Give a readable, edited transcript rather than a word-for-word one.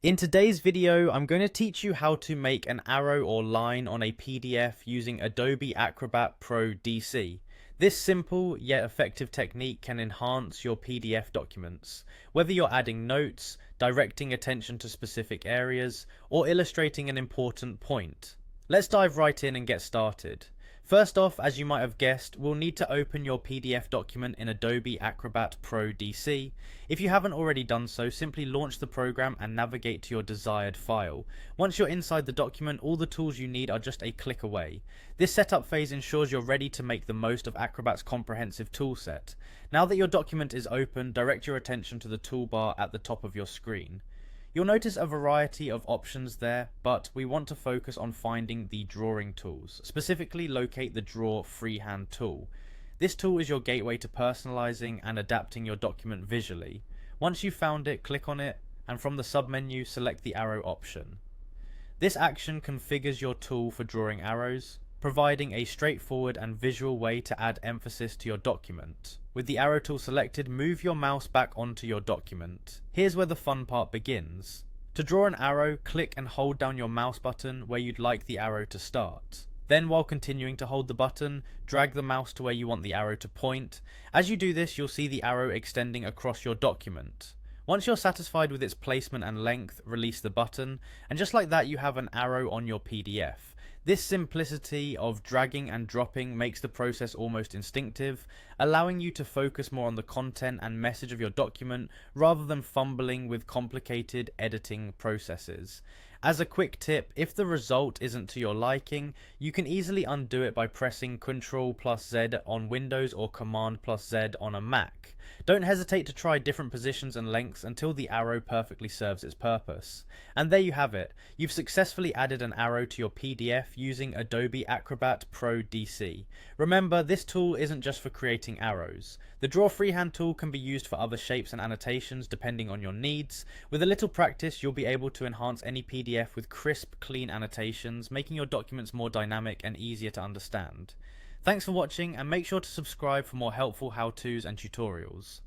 In today's video, I'm going to teach you how to make an arrow or line on a PDF using Adobe Acrobat Pro DC. This simple yet effective technique can enhance your PDF documents, whether you're adding notes, directing attention to specific areas, or illustrating an important point. Let's dive right in and get started. First off, as you might have guessed, we'll need to open your PDF document in Adobe Acrobat Pro DC. If you haven't already done so, simply launch the program and navigate to your desired file. Once you're inside the document, all the tools you need are just a click away. This setup phase ensures you're ready to make the most of Acrobat's comprehensive toolset. Now that your document is open, direct your attention to the toolbar at the top of your screen. You'll notice a variety of options there, but we want to focus on finding the drawing tools. Specifically, locate the Draw Freehand tool. This tool is your gateway to personalizing and adapting your document visually. Once you've found it, click on it, and from the submenu, select the arrow option. This action configures your tool for drawing arrows, providing a straightforward and visual way to add emphasis to your document. With the arrow tool selected, move your mouse back onto your document. Here's where the fun part begins. To draw an arrow, click and hold down your mouse button where you'd like the arrow to start. Then, while continuing to hold the button, drag the mouse to where you want the arrow to point. As you do this, you'll see the arrow extending across your document. Once you're satisfied with its placement and length, release the button, and just like that you have an arrow on your PDF. This simplicity of dragging and dropping makes the process almost instinctive, allowing you to focus more on the content and message of your document rather than fumbling with complicated editing processes. As a quick tip, if the result isn't to your liking, you can easily undo it by pressing Ctrl+Z on Windows or Command+Z on a Mac. Don't hesitate to try different positions and lengths until the arrow perfectly serves its purpose. And there you have it. You've successfully added an arrow to your PDF using Adobe Acrobat Pro DC. Remember, this tool isn't just for creating arrows. The Draw Freehand tool can be used for other shapes and annotations depending on your needs. With a little practice, you'll be able to enhance any PDF with crisp, clean annotations, making your documents more dynamic and easier to understand. Thanks for watching, and make sure to subscribe for more helpful how-tos and tutorials.